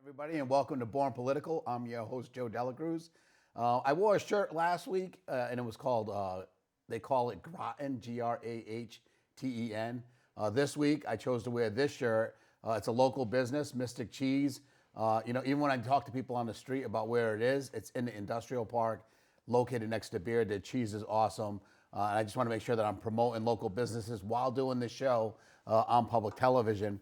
everybody, and welcome to Born Political. I'm your host, Joe Delacruz. I wore a shirt last week, and it was called, they call it Groton, Grahten. This week, I chose to wear this shirt. It's a local business, Mystic Cheese. Even when I talk to people on the street about where it is, it's in the industrial park, located next to beer. The cheese is awesome. And I just want to make sure that I'm promoting local businesses while doing this show on public television.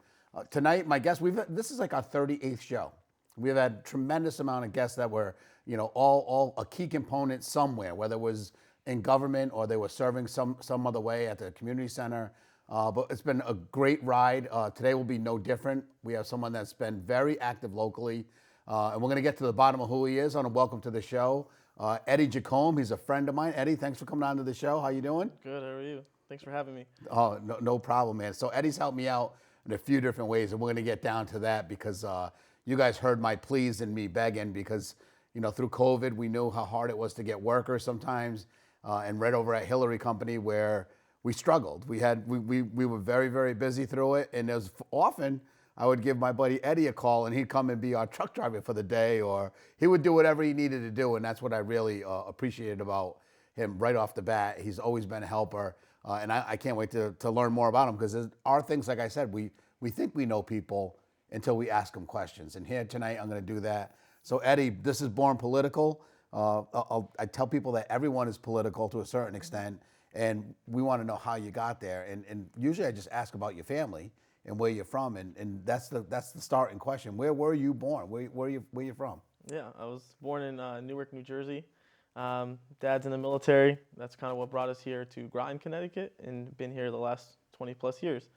Tonight, my guests, this is like our 38th show. We've had tremendous amount of guests that were, all a key component somewhere, whether it was in government or they were serving some other way at the community center. But it's been a great ride. Today will be no different. We have someone that's been very active locally. And we're going to get to the bottom of who he is. I want to welcome to the show Eddie Jacome. He's a friend of mine. Eddie, thanks for coming on to the show. How you doing? Good. How are you? Thanks for having me. Oh, no problem, man. So Eddie's helped me out in a few different ways, and we're going to get down to that because you guys heard my pleas and me begging because, through COVID, we knew how hard it was to get workers sometimes, and right over at Hillary Company where we struggled. We were very, very busy through it, and there's often I would give my buddy Eddie a call, and he'd come and be our truck driver for the day, or he would do whatever he needed to do, and that's what I really appreciated about him right off the bat. He's always been a helper. And I can't wait to learn more about them because there are things, like I said, we think we know people until we ask them questions. And here tonight, I'm going to do that. So, Eddie, this is Born Political. I tell people that everyone is political to a certain extent, and we want to know how you got there. And usually I just ask about your family and where you're from, and that's the starting question. Where were you born? Where you from? Yeah, I was born in Newark, New Jersey. Dad's in the military. That's kind of what brought us here to Groton, Connecticut, and been here the last 20 plus years.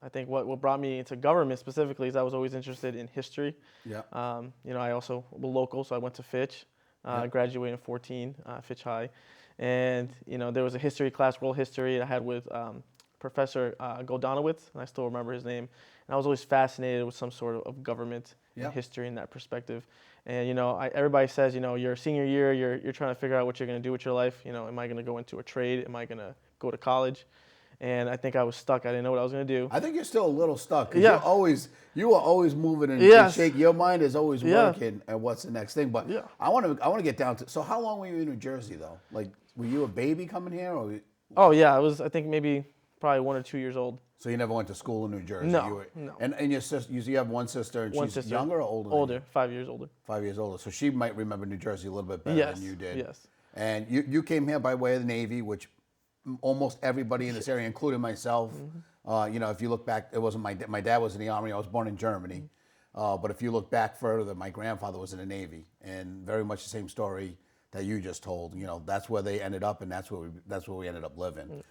I think what brought me into government specifically is I was always interested in history. Yeah. I also was local, so I went to Fitch, graduated in 14, Fitch High. And, there was a history class, world history, I had with Professor Goldonowitz, and I still remember his name. And I was always fascinated with some sort of government and history in that perspective. And, everybody says, your senior year, you're trying to figure out what you're going to do with your life. Am I going to go into a trade? Am I going to go to college? And I think I was stuck. I didn't know what I was going to do. I think you're still a little stuck. Yeah. You are always moving and shaking. Your mind is always working and what's the next thing. But I want to get down to, so how long were you in New Jersey though? Like, were you a baby coming here? Oh yeah, I was, I think maybe probably 1 or 2 years old. So you never went to school in New Jersey? No. And your sister, you have one sister, and she's younger or older? Older, 5 years older. 5 years older. So she might remember New Jersey a little bit better than you did. Yes. And you came here by way of the Navy, which almost everybody in this area, including myself, if you look back, it wasn't my dad was in the Army. I was born in Germany. But if you look back further, my grandfather was in the Navy, and very much the same story that you just told. That's where they ended up, and that's where we ended up living.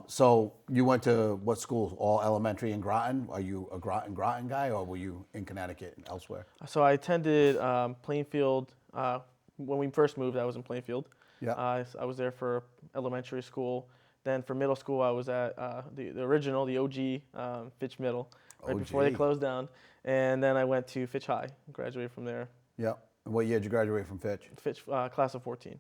So you went to what schools? All elementary in Groton? Are you a Groton guy, or were you in Connecticut and elsewhere? So I attended Plainfield. When we first moved, I was in Plainfield. Yeah. I was there for elementary school. Then for middle school, I was at the original, the OG Fitch Middle, right before they closed down. And then I went to Fitch High, graduated from there. Yeah. And what year did you graduate from Fitch? Fitch, class of 14.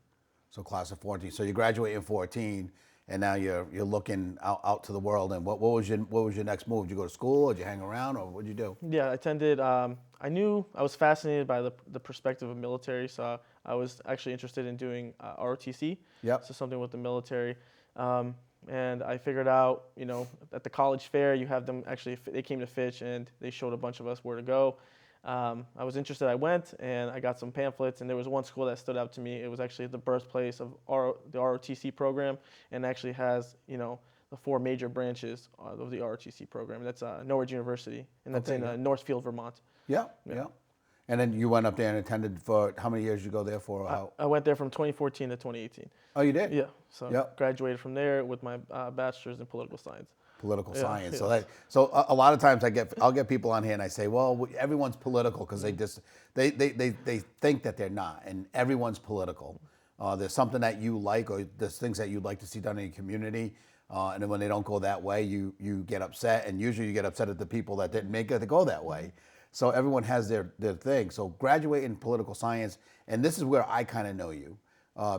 So class of 14. So you graduated in 14. And now you're looking out to the world. And what was your next move? Did you go to school, or did you hang around, or what did you do? Yeah, I attended. I knew I was fascinated by the perspective of military, so I was actually interested in doing ROTC. Yep. So something with the military. And I figured out, at the college fair, you have them actually. They came to Fitch and they showed a bunch of us where to go. I was interested. I went and I got some pamphlets, and there was one school that stood out to me. It was actually the birthplace of the ROTC program, and actually has the 4 major branches of the ROTC program. That's Norwich University, and that's in Northfield, Vermont. Yeah. And then you went up there and attended for how many years did you go there for? I went there from 2014 to 2018. Oh, you did? Yeah. So graduated from there with my bachelor's in political science. Political science. So a lot of times I'll get people on here and I say, well, everyone's political because they think that they're not, and everyone's political. There's something that you like, or there's things that you'd like to see done in your community, and then when they don't go that way, you get upset, and usually you get upset at the people that didn't make it to go that way. So everyone has their thing. So graduate in political science, and this is where I kind of know you,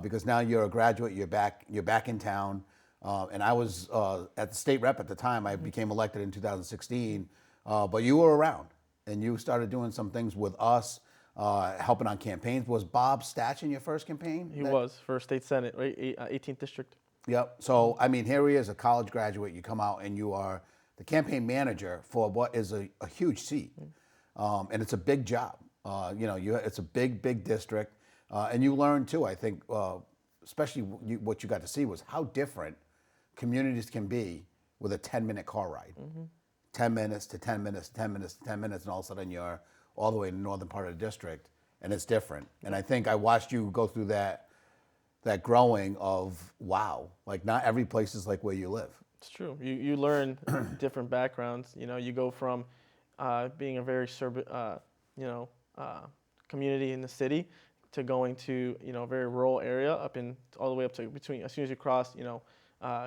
because now you're a graduate, you're back in town. And I was at the state rep at the time. I became elected in 2016, but you were around. and you started doing some things with us, helping on campaigns. Was Bob Statch in your first campaign? He was for state senate, right? 18th district. Yep. So, I mean, here he is, a college graduate. You come out and you are the campaign manager for what is a huge seat. And it's a big job. It's a big district. And you learn, too, I think, especially what you got to see was how different communities can be with a 10-minute car ride. 10 minutes to 10 minutes, 10 minutes to 10 minutes, and all of a sudden you're all the way in the northern part of the district, and it's different. And I think I watched you go through that growing of, wow, like not every place is like where you live. It's true. You learn different backgrounds. You go from being a very community in the city to going to a very rural area all the way up to between, as soon as you cross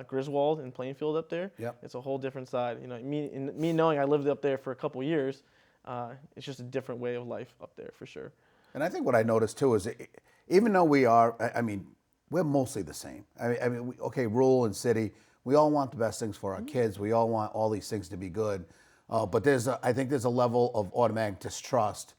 Griswold and Plainfield up there. Yep. It's a whole different side. Me knowing I lived up there for a couple years, it's just a different way of life up there for sure. And I think what I noticed too is, even though we're mostly the same. Rural and city, we all want the best things for our kids. We all want all these things to be good. But I think there's a level of automatic distrust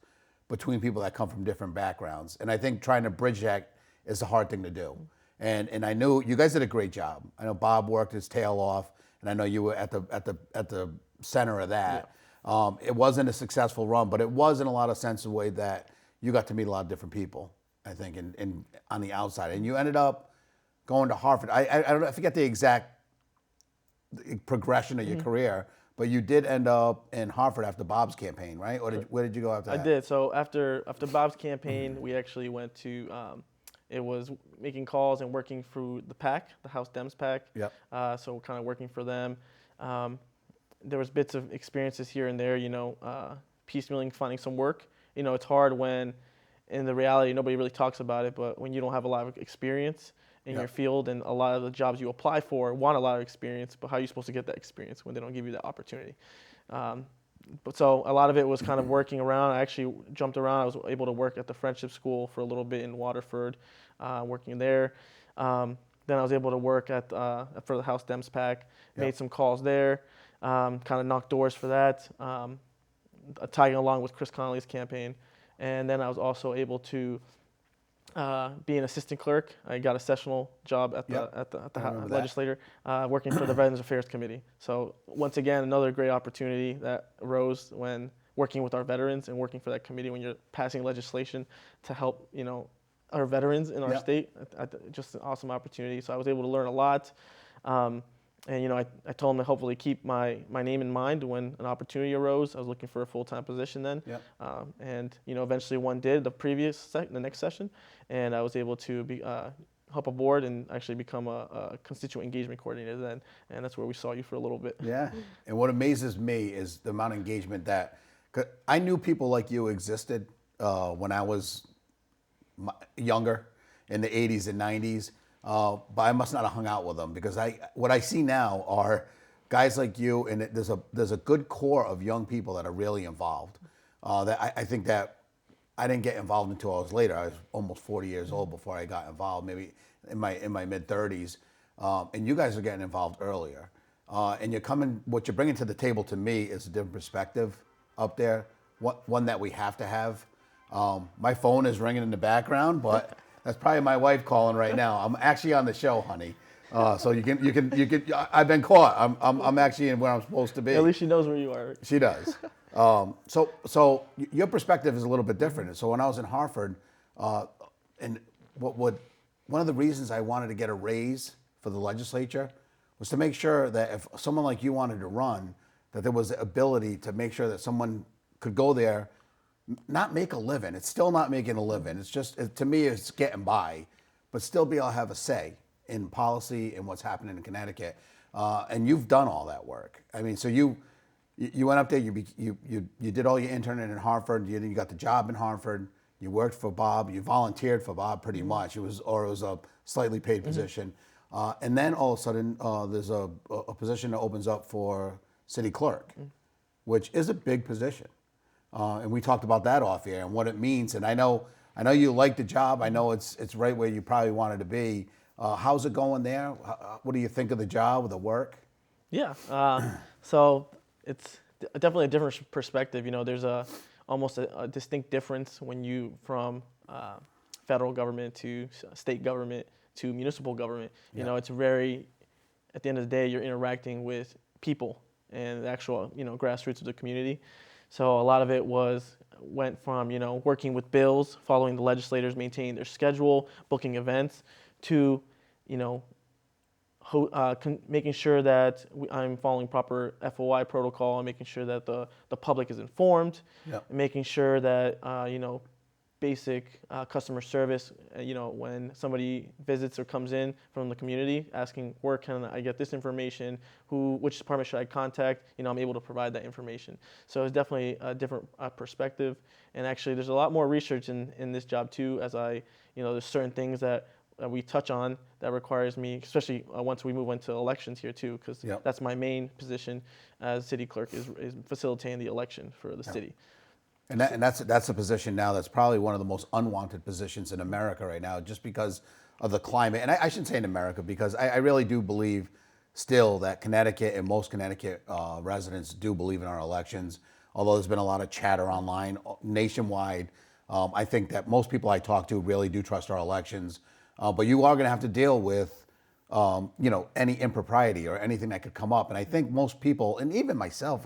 between people that come from different backgrounds. And I think trying to bridge that is a hard thing to do. And I knew you guys did a great job. I know Bob worked his tail off, and I know you were at the center of that. Yeah. It wasn't a successful run, but it was in a lot of sense a way that you got to meet a lot of different people, I think, in on the outside. And you ended up going to Harvard. I forget the exact progression of your career, but you did end up in Harvard after Bob's campaign, right? Or where did you go after that? I did. So after Bob's campaign, we actually went to, it was making calls and working through the PAC, the House Dems PAC. Yep. So kind of working for them. There was bits of experiences here and there, piecemealing, finding some work. It's hard when, in the reality, nobody really talks about it, but when you don't have a lot of experience in your field, and a lot of the jobs you apply for want a lot of experience, but how are you supposed to get that experience when they don't give you that opportunity? So a lot of it was kind of working around. I actually jumped around. I was able to work at the Friendship School for a little bit in Waterford, working there. Then I was able to work for the House Dems PAC, made some calls there, kind of knocked doors for that, tagging along with Chris Connolly's campaign. And then I was also able to be an assistant clerk. I got a sessional job at the legislature, working for the Veterans Affairs Committee. So once again, another great opportunity that arose when working with our veterans and working for that committee when you're passing legislation to help, our veterans in our state. Just an awesome opportunity. So I was able to learn a lot. And I told them to hopefully keep my name in mind when an opportunity arose. I was looking for a full-time position then, and eventually one did the next session, and I was able to help a board and actually become a constituent engagement coordinator then, and that's where we saw you for a little bit. Yeah, and what amazes me is the amount of engagement that, 'cause I knew people like you existed when I was younger in the 80s and 90s. But I must not have hung out with them, because what I see now are guys like you, and there's a good core of young people that are really involved. That I think that I didn't get involved until I was later. I was almost 40 years old before I got involved, maybe in my mid 30s. And you guys are getting involved earlier. And what you're bringing to the table to me is a different perspective up there, one that we have to have. My phone is ringing in the background, but that's probably my wife calling right now. I'm actually on the show, honey. So you can. I've been caught. I'm actually in where I'm supposed to be. At least she knows where you are. She does. So your perspective is a little bit different. So when I was in Harvard, and one of the reasons I wanted to get a raise for the legislature was to make sure that if someone like you wanted to run, that there was the ability to make sure that someone could go there, not make a living. It's still not making a living. It's just, to me, it's getting by, but still be able to have a say in policy and what's happening in Connecticut. And you've done all that work. I mean, so you went up there, you did all your interning in Harvard, you got the job in Harvard, you worked for Bob, you volunteered for Bob pretty much. It was a slightly paid position. And then all of a sudden, there's a position that opens up for city clerk, which is a big position. And we talked about that off air and what it means. And I know you like the job. I know it's right where you probably wanted to be. How's it going there? What do you think of the job, of the work? Yeah. So it's definitely a different perspective. There's almost a distinct difference when you from federal government to state government to municipal government. It's very, at the end of the day, you're interacting with people and the actual, grassroots of the community. So a lot of it went from, working with bills, following the legislators, maintaining their schedule, booking events, to, making sure that I'm following proper FOI protocol, and making sure that the public is informed, and making sure that, basic customer service, when somebody visits or comes in from the community asking, where can I get this information, which department should I contact, I'm able to provide that information. So it's definitely a different perspective. And actually there's a lot more research in this job too, as there's certain things that we touch on that requires me, especially once we move into elections here too, because that's my main position as city clerk, is facilitating the election for the city. And that's a position now that's probably one of the most unwanted positions in America right now, just because of the climate. And I shouldn't say in America, because I really do believe still that Connecticut and most Connecticut residents do believe in our elections, although there's been a lot of chatter online nationwide. I think that most people I talk to really do trust our elections, but you are going to have to deal with any impropriety or anything that could come up. And I think most people, and even myself,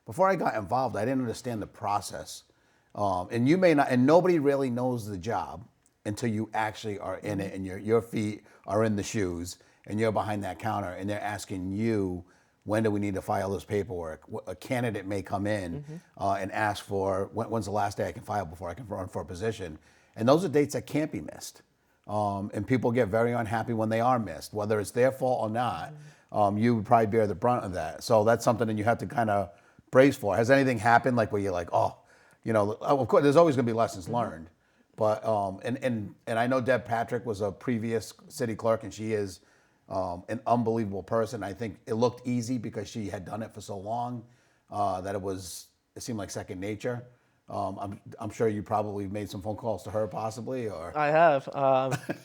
before I got involved, I didn't understand the process. And you may not, and nobody really knows the job until you actually are in it, and your feet are in the shoes, and you're behind that counter, and they're asking you, when do we need to file this paperwork? A candidate may come in and ask for, when's the last day I can file before I can run for a position? And those are dates that can't be missed. And people get very unhappy when they are missed, whether it's their fault or not. You would probably bear the brunt of that. So that's something that you have to kind of brace for. Has anything happened like where you're like, of course, there's always going to be lessons learned. But and I know Deb Patrick was a previous city clerk, and she is an unbelievable person. I think it looked easy because she had done it for so long that it seemed like second nature. I'm sure you probably made some phone calls to her, possibly, or I have.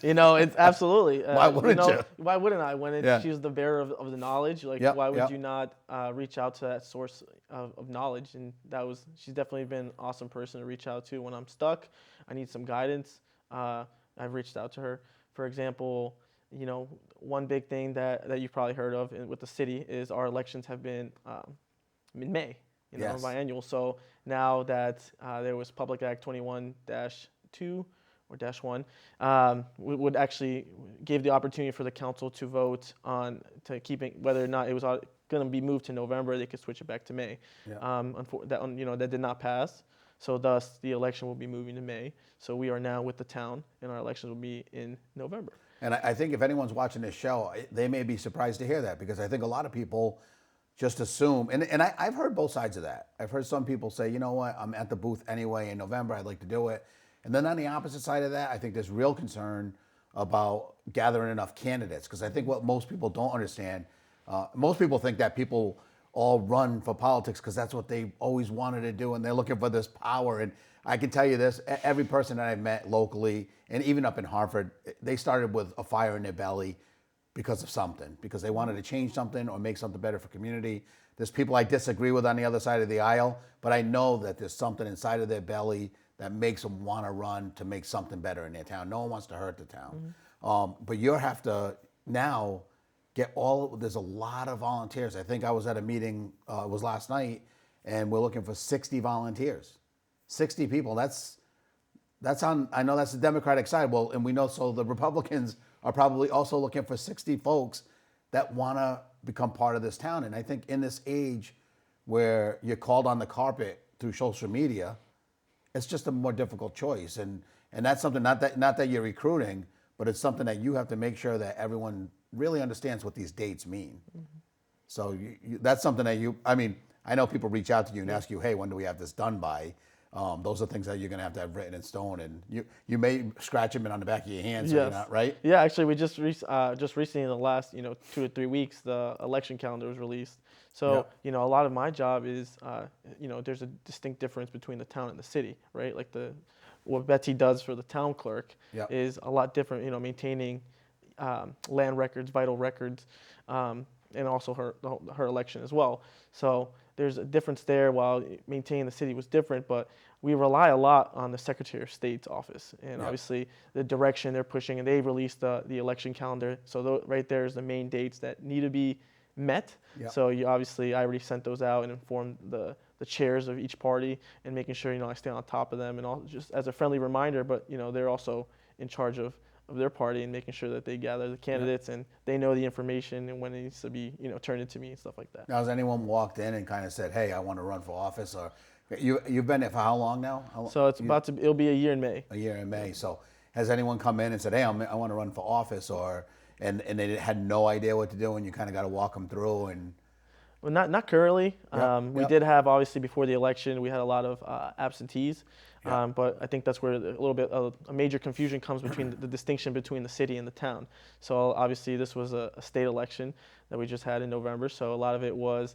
It's absolutely. Why wouldn't you? Why wouldn't I? When she's the bearer of the knowledge, why would you not reach out to that source of knowledge? And she's definitely been an awesome person to reach out to when I'm stuck. I need some guidance. I've reached out to her. For example, one big thing that you've probably heard of with the city is our elections have been in May. Biannual. So now that there was Public Act 21-2 or -1, would actually give the opportunity for the council to vote on keeping whether or not it was going to be moved to November. They could switch it back to May. That did not pass. So thus the election will be moving to May. So we are now with the town, and our elections will be in November. And I think if anyone's watching this show, they may be surprised to hear that, because I think a lot of people just assume, and I've heard both sides of that. I've heard some people say, you know what, I'm at the booth anyway in November, I'd like to do it. And then on the opposite side of that, I think there's real concern about gathering enough candidates, because I think what most people don't understand, most people think that people all run for politics because that's what they always wanted to do, and they're looking for this power. And I can tell you this, every person that I've met locally, and even up in Hartford, they started with a fire in their belly because of something, because they wanted to change something or make something better for community. There's people I disagree with on the other side of the aisle, but I know that there's something inside of their belly that makes them want to run to make something better in their town. No one wants to hurt the town. But you have to now there's a lot of volunteers. I think I was at a meeting, it was last night, and we're looking for 60 volunteers. 60 people, I know that's the Democratic side. Well, and we know, so the Republicans are probably also looking for 60 folks that want to become part of this town. And I think in this age where you're called on the carpet through social media, it's just a more difficult choice. And that's something, not that you're recruiting, but it's something that you have to make sure that everyone really understands what these dates mean. So that's something that I know people reach out to you and ask you, hey, when do we have this done by? Those are things that you're going to have written in stone, and you may scratch them on the back of your hands, so you're not, right? Yeah, actually, we just recently in the last 2 to 3 weeks, the election calendar was released. So a lot of my job is there's a distinct difference between the town and the city, right? Like what Betsy does for the town clerk is a lot different. Maintaining land records, vital records, and also her election as well. So there's a difference there. While maintaining the city was different, but we rely a lot on the Secretary of State's office, and Yep. obviously the direction they're pushing, and they released the election calendar. So right there is the main dates that need to be met. Yep. So I already sent those out and informed the chairs of each party, and making sure I stay on top of them, and all just as a friendly reminder. But they're also in charge of their party and making sure that they gather the candidates and they know the information and when it needs to be turned into me and stuff like that. Now, has anyone walked in and kind of said, "Hey, I want to run for office"? Or you've been there for how long now? So it'll be a year in May. A year in May. So has anyone come in and said, "Hey, I want to run for office," and they had no idea what to do, and you kind of got to walk them through? And Well, not currently. Yep, We yep. did have, obviously, before the election, we had a lot of absentees. Yep. But I think that's where a little bit of a major confusion comes between the distinction between the city and the town. So obviously this was a state election that we just had in November. So a lot of it was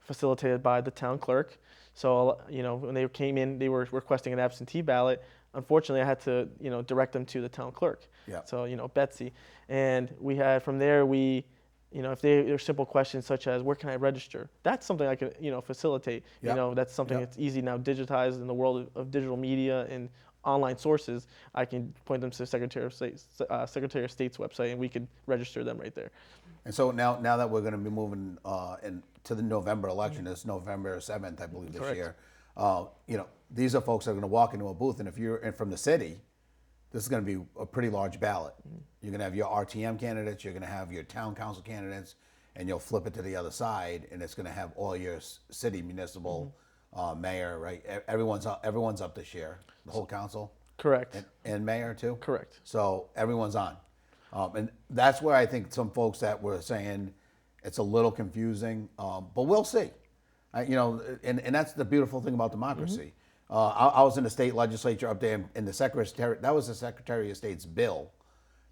facilitated by the town clerk. So when they came in, they were requesting an absentee ballot. Unfortunately, I had to direct them to the town clerk. Yep. So Betsy, and we had from there if they're simple questions such as where can I register, that's something I can facilitate. Yep. That's something Yep. that's easy now, digitized in the world of digital media and online sources. I can point them to the Secretary of State's website, and we could register them right there. And so now that we're going to be moving to the November election, it's November 7th, I believe, this Correct. year. These are folks that are going to walk into a booth, and if you're from the city, this is going to be a pretty large ballot. You're going to have your RTM candidates, you're going to have your town council candidates, and you'll flip it to the other side, and it's going to have all your city, municipal, mayor, right? Everyone's up this year, the whole council. Correct. And mayor too? Correct. So everyone's on. And that's where I think some folks that were saying it's a little confusing, but we'll see. And that's the beautiful thing about democracy. I was in the state legislature up there, and that was the Secretary of State's bill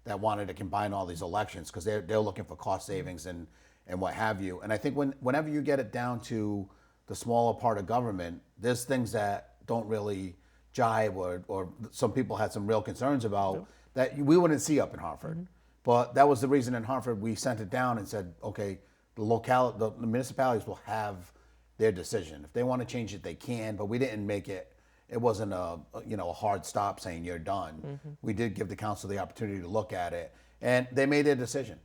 that wanted to combine all these elections because they're looking for cost savings and what have you. And I think whenever you get it down to the smaller part of government, there's things that don't really jive or some people had some real concerns about that we wouldn't see up in Hartford. But that was the reason in Hartford we sent it down and said, okay, the municipalities will have their decision. If they want to change it, they can, but we didn't make it. It wasn't a hard stop saying you're done. We did give the council the opportunity to look at it, and they made their decision.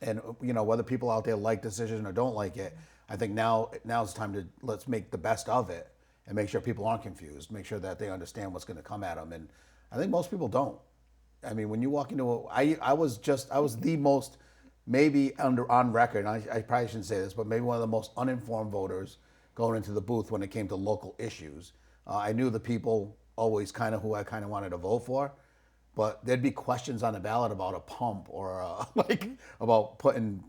And whether people out there like the decision or don't like it, I think now's the time to let's make the best of it and make sure people aren't confused. Make sure that they understand what's going to come at them. And I think most people don't. I mean, when you walk into I was the most, maybe on record, and I probably shouldn't say this, but maybe one of the most uninformed voters going into the booth when it came to local issues. I knew the people always who I wanted to vote for, but there'd be questions on the ballot about a pump or about putting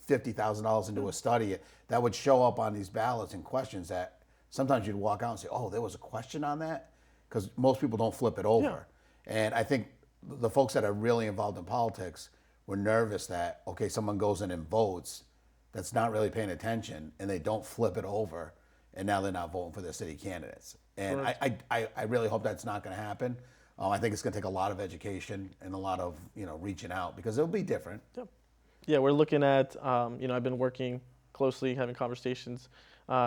$50,000 into a study that would show up on these ballots and questions that sometimes you'd walk out and say, oh, there was a question on that? Because most people don't flip it over. Yeah. And I think the folks that are really involved in politics were nervous that, okay, someone goes in and votes that's not really paying attention and they don't flip it over and now they're not voting for their city candidates. And I really hope that's not going to happen. I think it's going to take a lot of education and a lot of reaching out because it'll be different. Yeah, we're looking at I've been working closely, having conversations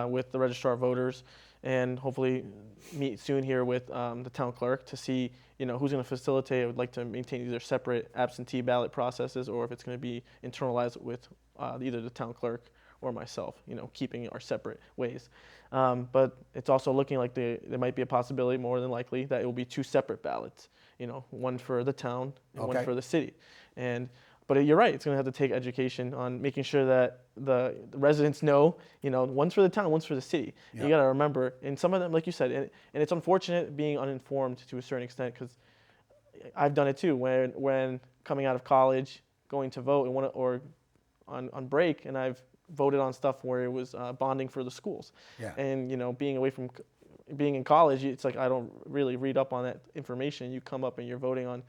with the registrar of voters, and hopefully meet soon here with the town clerk to see who's going to facilitate. I would like to maintain either separate absentee ballot processes or if it's going to be internalized with either the town clerk or myself, keeping our separate ways. But it's also looking like there might be a possibility, more than likely, that it will be two separate ballots, one for the town and one for the city. But you're right, it's going to have to take education on making sure that the residents know, one's for the town, one's for the city. Yeah. You got to remember, and some of them, like you said, and it's unfortunate being uninformed to a certain extent, because I've done it too, when coming out of college, going to vote or on break, and I've voted on stuff where it was bonding for the schools. Yeah. And being away from being in college, it's like I don't really read up on that information. You come up and you're voting on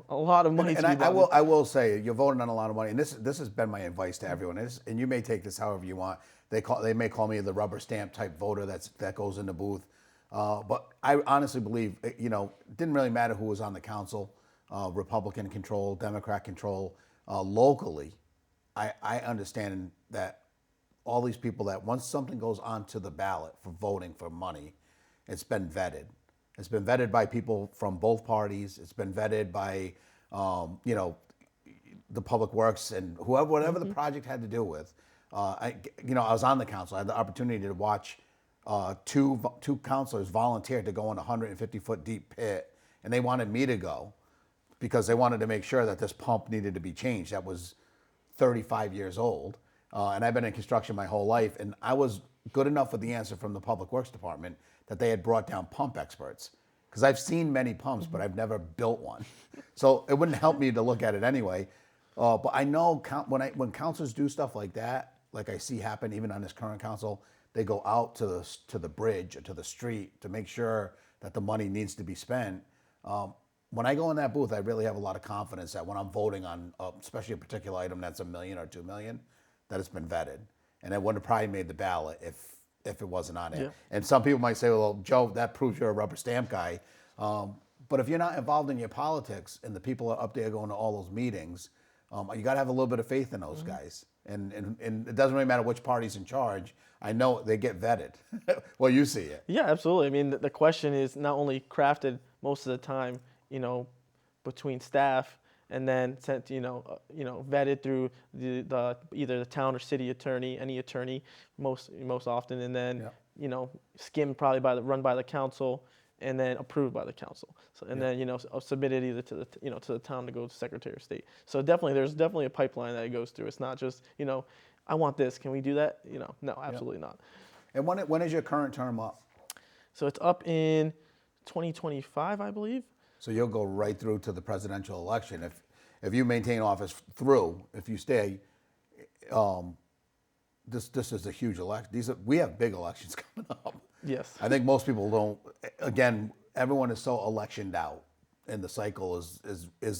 a lot of money. And I will say, you're voting on a lot of money, and this has been my advice to everyone. And you may take this however you want. They may call me the rubber stamp type voter that goes in the booth, but I honestly believe it didn't really matter who was on the council, Republican control, Democrat control, locally. I understand that all these people that once something goes onto the ballot for voting for money, it's been vetted. It's been vetted by people from both parties. It's been vetted by, the public works and whoever, whatever the project had to do with. I was on the council. I had the opportunity to watch two counselors volunteer to go in a 150-foot deep pit, and they wanted me to go because they wanted to make sure that this pump needed to be changed. That was 35 years old, and I've been in construction my whole life, and I was good enough with the answer from the Public Works Department that they had brought down pump experts. Because I've seen many pumps, but I've never built one. So it wouldn't help me to look at it anyway. But I know when councils do stuff like that, like I see happen even on this current council, they go out to the bridge or to the street to make sure that the money needs to be spent. When I go in that booth, I really have a lot of confidence that when I'm voting on, especially a particular item that's $1 million or $2 million, that it's been vetted. And it would have probably made the ballot if it wasn't on it. Yeah. And some people might say, well, Joe, that proves you're a rubber stamp guy. But if you're not involved in your politics and the people are up there going to all those meetings, you got to have a little bit of faith in those guys. And it doesn't really matter which party's in charge. I know they get vetted. Well, you see it. Yeah, absolutely. I mean, the question is not only crafted most of the time, between staff, and then sent, vetted through the either the town or city attorney, any attorney, most often, and then skimmed probably run by the council, and then approved by the council. So and then submitted either to the town to go to Secretary of State. So there's definitely a pipeline that it goes through. It's not just I want this. Can we do that? No, absolutely not. And when is your current term up? So it's up in 2025, I believe. So you'll go right through to the presidential election if you maintain office through. If you stay, this is a huge election. We have big elections coming up. Yes. I think most people don't. Again, everyone is so electioned out, and the cycle is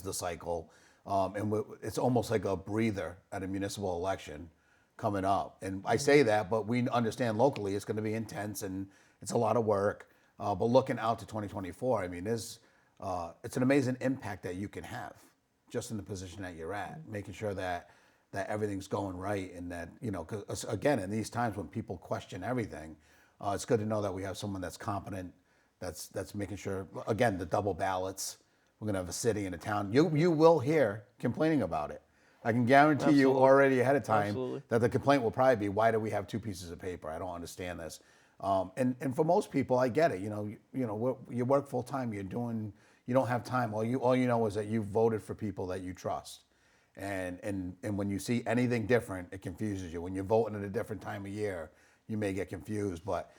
the cycle, and it's almost like a breather at a municipal election coming up. And I say that, but we understand locally it's going to be intense and it's a lot of work. But looking out to 2024, I mean, it's an amazing impact that you can have just in the position that you're at, making sure that everything's going right, and that, because again, in these times when people question everything, it's good to know that we have someone that's competent, that's making sure, again, the double ballots. We're going to have a city and a town. You will hear complaining about it. I can guarantee you already ahead of time that the complaint will probably be, why do we have two pieces of paper? I don't understand this. And for most people, I get it. You work full time. You don't have time. All you know is that you voted for people that you trust. And when you see anything different, it confuses you. When you're voting at a different time of year, you may get confused. But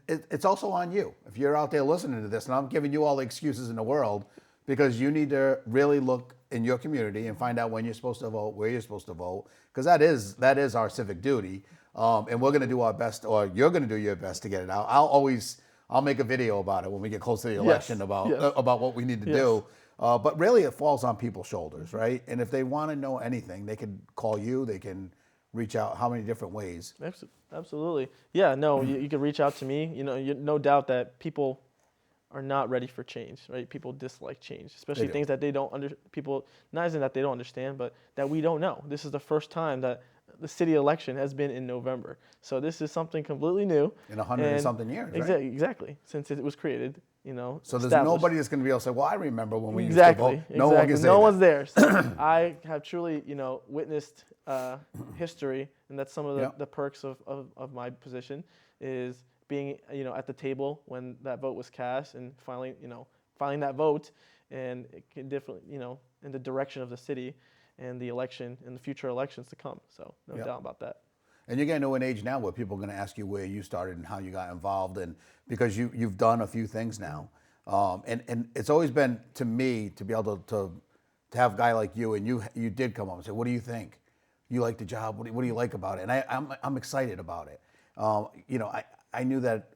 it's also on you. If you're out there listening to this, and I'm giving you all the excuses in the world, because you need to really look in your community and find out when you're supposed to vote, where you're supposed to vote, because that is our civic duty. And we're going to do our best, or you're going to do your best to get it out. I'll make a video about it when we get close to the election about what we need to do. But really, it falls on people's shoulders, right? And if they want to know anything, they can call you. They can reach out. How many different ways? Absolutely. Yeah. No, you can reach out to me. No doubt that people are not ready for change, right? People dislike change, especially things that they don't people, not as in that they don't understand, but that we don't know. This is the first time that the city election has been in November. So this is something completely new. In 100 and something years, right? Exactly. Since it was created, So there's nobody that's going to be able to say, well, I remember when we used to vote. No one can say No one's there. So I have truly, witnessed history, and that's some of the perks of my position is being, at the table when that vote was cast and finally that vote, and it can definitely, in the direction of the city and the election and the future elections to come. So no doubt about that. And you're getting to an age now where people are going to ask you where you started and how you got involved, and because you've done a few things now. And it's always been, to me, to be able to have a guy like you, and you did come up and say, what do you think? You like the job? What do you like about it? And I'm excited about it. I knew that,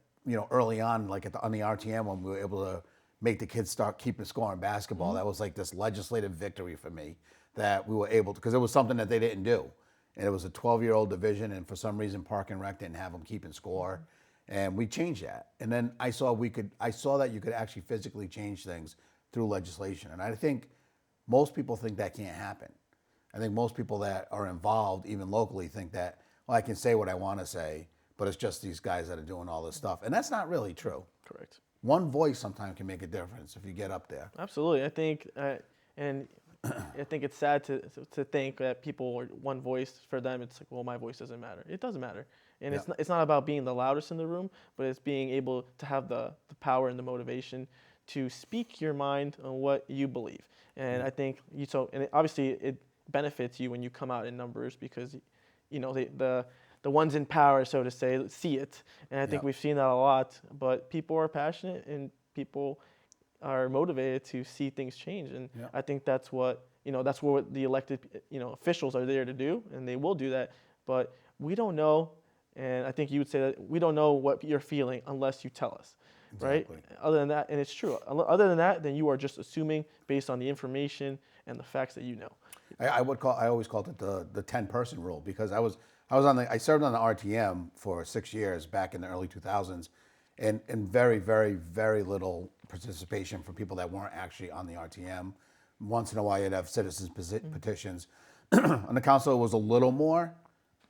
early on, like on the RTM, when we were able to make the kids start keeping score in basketball, that was like this legislative victory for me, that we were able to, because it was something that they didn't do. And it was a 12-year-old division, and for some reason, Park and Rec didn't have them keeping score. And we changed that. And then I saw that you could actually physically change things through legislation. And I think most people think that can't happen. I think most people that are involved, even locally, think that, well, I can say what I want to say, but it's just these guys that are doing all this stuff. And that's not really true. Correct. One voice sometimes can make a difference if you get up there. Absolutely. I think, and I think it's sad to think that people are one voice for them. It's like, well, my voice doesn't matter. It doesn't matter. And it's not about being the loudest in the room, but it's being able to have the power and the motivation to speak your mind on what you believe. And I think and obviously it benefits you when you come out in numbers because, the ones in power, so to say, see it. And I think we've seen that a lot, but people are passionate and people are motivated to see things change. And I think that's what the elected, officials are there to do, and they will do that. But we don't know, and I think you would say that we don't know what you're feeling unless you tell us. Exactly. Right? Other than that, and it's true. Other than that, then you are just assuming based on the information and the facts that you know. I always called it the 10-person rule because I served on the RTM for 6 years back in the early 2000s, and very, very, very little participation from people that weren't actually on the RTM. Once in a while, you'd have citizens petitions. On the council, it was a little more,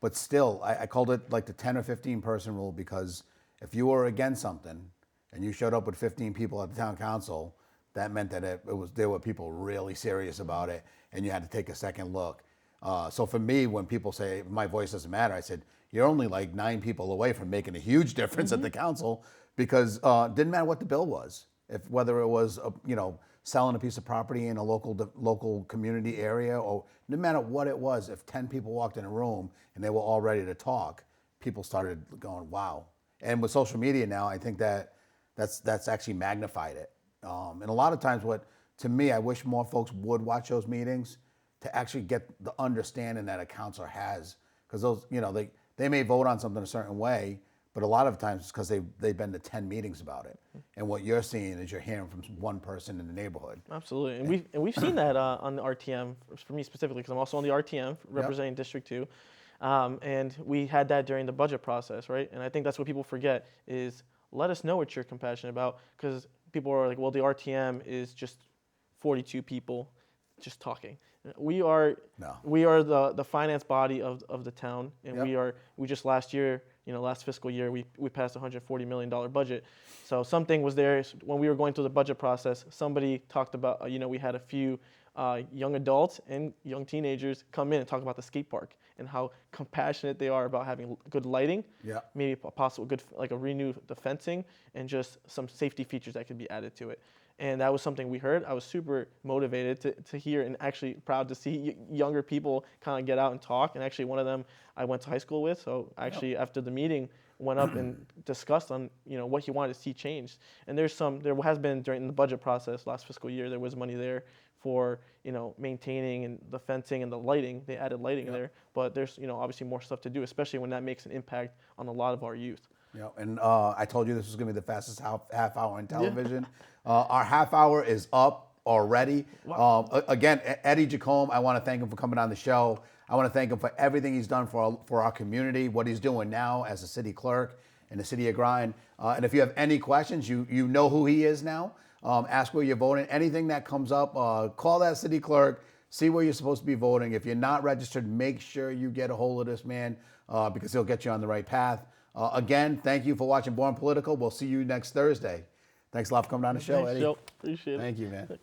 but still, I called it like the 10 or 15-person rule because if you were against something and you showed up with 15 people at the town council, that meant that there were people really serious about it, and you had to take a second look. So for me, when people say my voice doesn't matter, I said, you're only like 9 people away from making a huge difference at the council because it didn't matter what the bill was. Whether it was, selling a piece of property in a local community area, or no matter what it was, if 10 people walked in a room and they were all ready to talk, people started going, wow. And with social media now, I think that's actually magnified it. And a lot of times to me, I wish more folks would watch those meetings to actually get the understanding that a counselor has. Because those, they may vote on something a certain way, but a lot of times it's because they've been to 10 meetings about it. And what you're seeing is you're hearing from one person in the neighborhood. Absolutely. And we've seen that on the RTM, for me specifically, because I'm also on the RTM representing District 2. And we had that during the budget process, right? And I think that's what people forget is let us know what you're compassionate about, because people are like, well, the RTM is just 42 people just talking. We are the finance body of the town, and we just last year, last fiscal year, we passed a $140 million budget. So something was there when we were going through the budget process. Somebody talked about, we had a few young adults and young teenagers come in and talk about the skate park and how compassionate they are about having good lighting, maybe a possible good, like a renew the fencing and just some safety features that could be added to it. And that was something we heard. I was super motivated to hear and actually proud to see younger people kind of get out and talk. And actually one of them I went to high school with. So actually after the meeting went up and discussed on, what he wanted to see changed. And there has been during the budget process last fiscal year, there was money there for, maintaining and the fencing and the lighting. They added lighting there, but there's, obviously more stuff to do, especially when that makes an impact on a lot of our youth. And I told you this was going to be the fastest half hour on television. Our half hour is up already. Wow. Again, Eddie Jacome, I want to thank him for coming on the show. I want to thank him for everything he's done for our community, what he's doing now as a city clerk in the city of Groton. And if you have any questions, you know who he is now. Ask where you're voting. Anything that comes up, call that city clerk, see where you're supposed to be voting. If you're not registered, make sure you get a hold of this man because he'll get you on the right path. Again, thank you for watching Born Political. We'll see you next Thursday. Thanks a lot for coming on the show, Eddie. Appreciate it. Thank you, man.